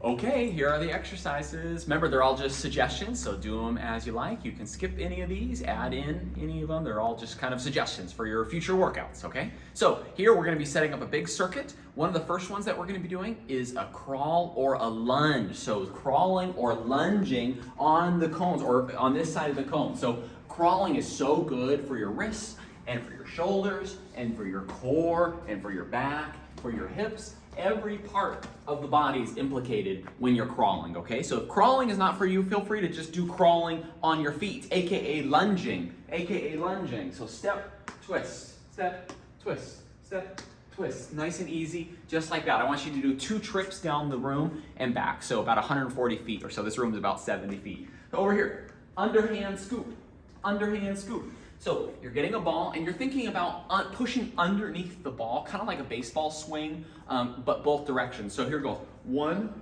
Okay, here are the exercises. Remember, they're all just suggestions, so do them as you like. You can skip any of these, add in any of them. They're all just kind of suggestions for your future workouts, okay? So here we're gonna be setting up a big circuit. One of the first ones that we're gonna be doing is a crawl or a lunge. So crawling or lunging on the cones or on this side of the cone. So crawling is so good for your wrists and for your shoulders and for your core and for your back, for your hips. Every part of the body is implicated when you're crawling, okay? So if crawling is not for you, feel free to just do crawling on your feet, AKA lunging, AKA lunging. So step, twist, step, twist, step, twist. Nice and easy, just like that. I want you to do 2 trips down the room and back, so about 140 feet or so. This room is about 70 feet. So over here, underhand scoop, underhand scoop. So you're getting a ball and you're thinking about pushing underneath the ball, kind of like a baseball swing, but both directions. So here goes 1,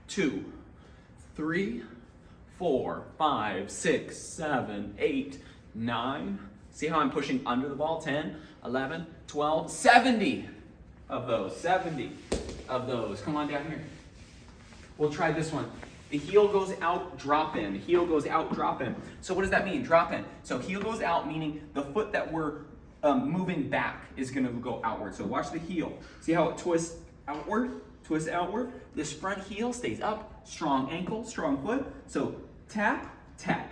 2, 3, 4, 5, 6, 7, 8, 9. See how I'm pushing under the ball? 10, 11, 12, 70 of those. 70 of those. Come on down here. We'll try this one. The heel goes out, drop in. The heel goes out, drop in. So what does that mean? Drop in. So heel goes out, meaning the foot that we're moving back is going to go outward. So watch the heel. See how it twists outward? Twist outward. This front heel stays up. Strong ankle, strong foot. So tap, tap,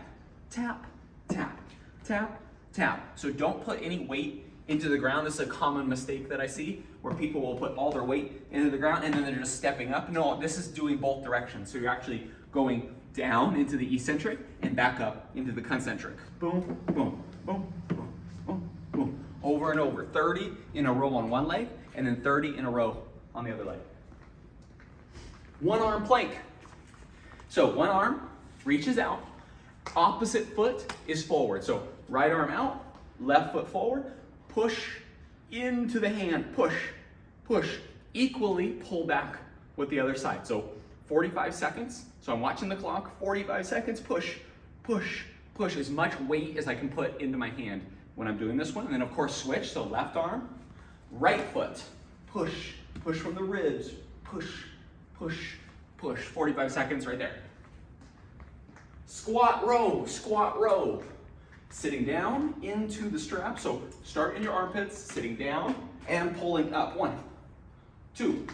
tap, tap, tap, tap. So don't put any weight into the ground. This is a common mistake that I see where people will put all their weight into the ground and then they're just stepping up. No, this is doing both directions. So you're actually going down into the eccentric and back up into the concentric. Boom, boom, boom, boom, boom, boom. Over and over. 30 in a row on one leg and then 30 in a row on the other leg. One arm plank. So one arm reaches out, opposite foot is forward. So right arm out, left foot forward, push into the hand, push, push. Equally pull back with the other side. So 45 seconds. So I'm watching the clock, 45 seconds, push, push, push. As much weight as I can put into my hand when I'm doing this one. And then of course switch, so left arm, right foot, push, push from the ribs, push, push, push. 45 seconds right there. Squat row, squat row. Sitting down into the strap. So start in your armpits, sitting down and pulling up. 1, 2,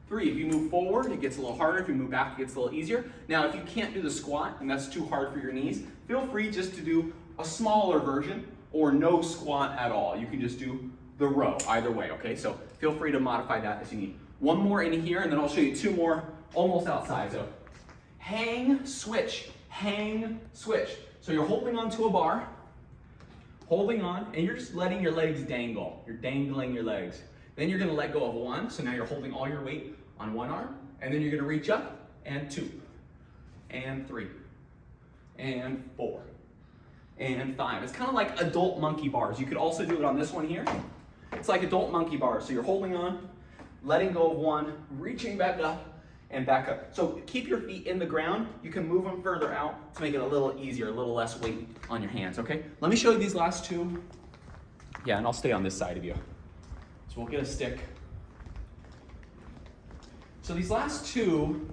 3. If you move forward, it gets a little harder. If you move back, it gets a little easier. Now, if you can't do the squat and that's too hard for your knees, feel free just to do a smaller version or no squat at all. You can just do the row either way, okay? So feel free to modify that as you need. One more in here and then I'll show you 2 more almost outside. So hang, switch, hang, switch. So you're holding onto a bar, holding on, and you're just letting your legs dangle. You're dangling your legs. Then you're gonna let go of 1, so now you're holding all your weight on 1 arm, and then you're gonna reach up, and 2, and 3, and 4, and 5. It's kind of like adult monkey bars. You could also do it on this one here. It's like adult monkey bars. So you're holding on, letting go of 1, reaching back up, and back up. So keep your feet in the ground. You can move them further out to make it a little easier, a little less weight on your hands, okay? Let me show you these last 2. Yeah, and I'll stay on this side of you. So we'll get a stick. So these last 2,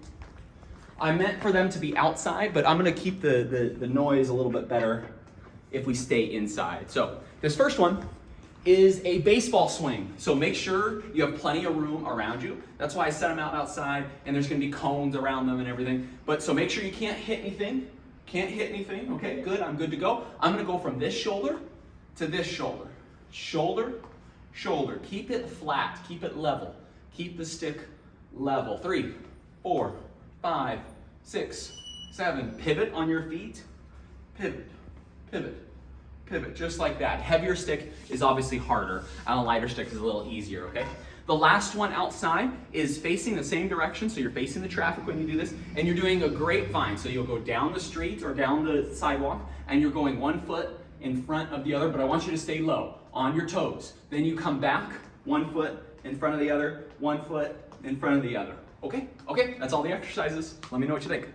I meant for them to be outside, but I'm gonna keep the noise a little bit better if we stay inside. So this first one is a baseball swing. So make sure you have plenty of room around you. That's why I set them out outside and there's gonna be cones around them and everything. But so make sure you can't hit anything. Can't hit anything, okay, good, I'm good to go. I'm gonna go from this shoulder to this shoulder. Shoulder, shoulder. Keep it flat, keep it level. Keep the stick level. 3, 4, 5, 6, 7. Pivot on your feet. Pivot, pivot. Pivot, just like that. Heavier stick is obviously harder, and a lighter stick is a little easier, okay? The last one outside is facing the same direction, so you're facing the traffic when you do this, and you're doing a grapevine. So you'll go down the street or down the sidewalk, and you're going 1 foot in front of the other, but I want you to stay low, on your toes. Then you come back, 1 foot in front of the other, 1 foot in front of the other. Okay? Okay, that's all the exercises. Let me know what you think.